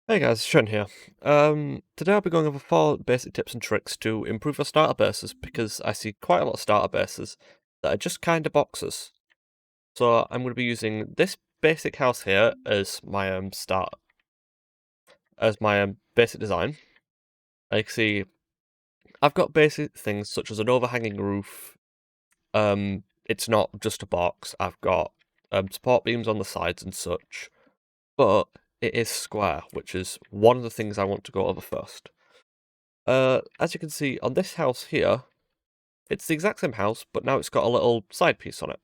Hey guys, Shen here. Today I'll be going over 4 basic tips and tricks to improve your starter bases because I see quite a lot of starter bases that are just kind of boxes. So I'm going to be using this basic house here as my basic design. I can see I've got basic things such as an overhanging roof. It's not just a box. I've got support beams on the sides and such, but it is square, which is one of the things I want to go over first. As you can see on this house here, it's the exact same house, but now it's got a little side piece on it.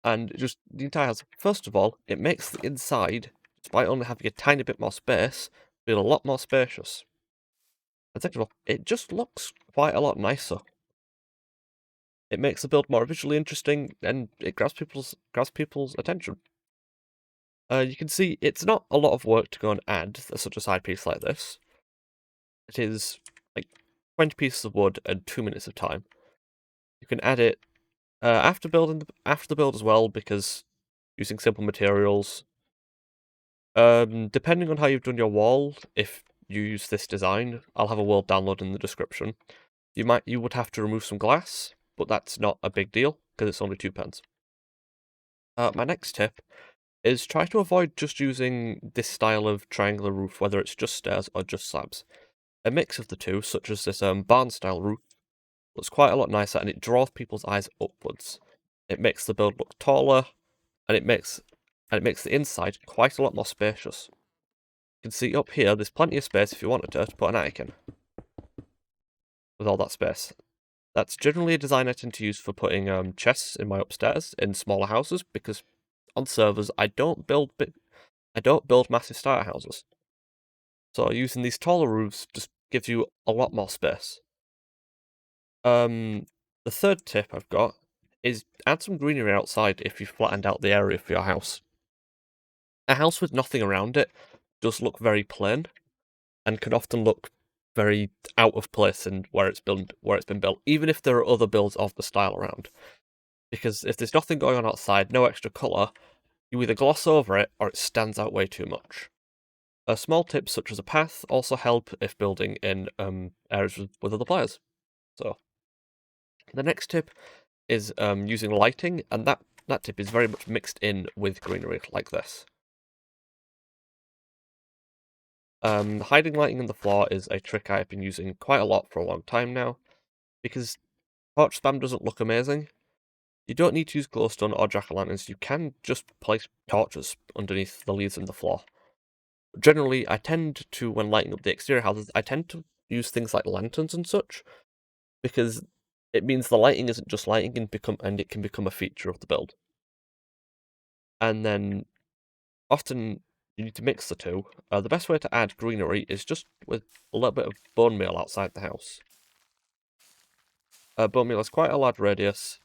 And just the entire house, first of all, it makes the inside, despite only having a tiny bit more space, feel a lot more spacious. And second of all, it just looks quite a lot nicer. It makes the build more visually interesting, and it grabs people's attention. You can see it's not a lot of work to go and add such a side piece like this. It is like 20 pieces of wood and 2 minutes of time. You can add it after the build as well, because using simple materials. Depending on how you've done your wall, if you use this design, I'll have a world download in the description. You would have to remove some glass, but that's not a big deal because it's only 2 pence. My next tip is try to avoid just using this style of triangular roof, whether it's just stairs or just slabs. A mix of the two, such as this barn style roof, looks quite a lot nicer and it draws people's eyes upwards. It makes the build look taller, and it makes the inside quite a lot more spacious. You can see up here, there's plenty of space if you wanted to put an attic in. With all that space. That's generally a design I tend to use for putting chests in my upstairs in smaller houses, because on servers I don't build massive starter houses. So using these taller roofs just gives you a lot more space. The third tip I've got is add some greenery outside if you've flattened out the area for your house. A house with nothing around it does look very plain, and can often look very out of place in where it's been built, even if there are other builds of the style around. Because if there's nothing going on outside, no extra colour, you either gloss over it or it stands out way too much. Small tips such as a path also help if building in areas with other players. So the next tip is using lighting, and that tip is very much mixed in with greenery like this. Hiding lighting in the floor is a trick I've been using quite a lot for a long time now, because torch spam doesn't look amazing. You don't need to use glowstone or jack-o'-lanterns, you can just place torches underneath the leaves in the floor. Generally, I tend to, when lighting up the exterior houses, I tend to use things like lanterns and such, because it means the lighting isn't just lighting and it can become a feature of the build. And then often you need to mix the two. The best way to add greenery is just with a little bit of bone meal outside the house. Bone meal has quite a large radius,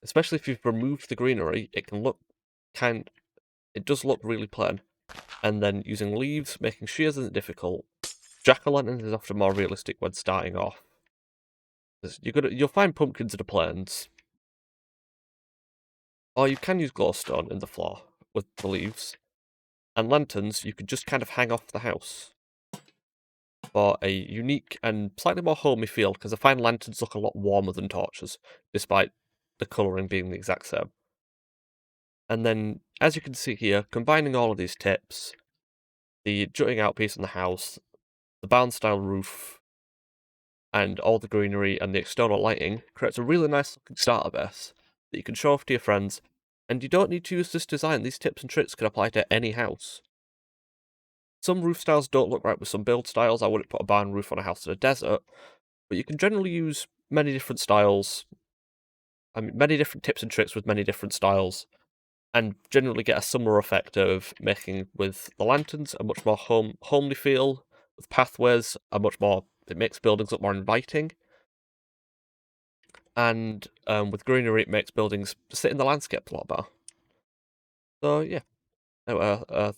especially if you've removed the greenery. It does look really plain. And then using leaves, making shears isn't difficult. Jack-o'-lantern is often more realistic when starting off. You'll find pumpkins in the plains, or you can use glowstone in the floor with the leaves. And lanterns, you could just kind of hang off the house for a unique and slightly more homey feel, because I find lanterns look a lot warmer than torches, despite the colouring being the exact same. And then, as you can see here, combining all of these tips, the jutting out piece in the house, the barn-style roof, and all the greenery and the external lighting, creates a really nice looking starter base that you can show off to your friends, and you don't need to use this design. These tips and tricks can apply to any house. Some roof styles don't look right with some build styles. I wouldn't put a barn roof on a house in a desert, but you can generally use many different styles, many different tips and tricks with many different styles, and generally get a similar effect of making, with the lanterns, a much more homely feel, with pathways, it makes buildings look more inviting, and with greenery, it makes buildings sit in the landscape a lot better. So yeah,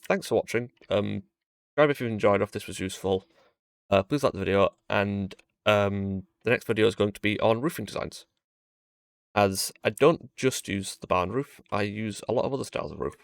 thanks for watching. Subscribe if you've enjoyed, or if this was useful. Please like the video, and the next video is going to be on roofing designs, as I don't just use the barn roof, I use a lot of other styles of roof.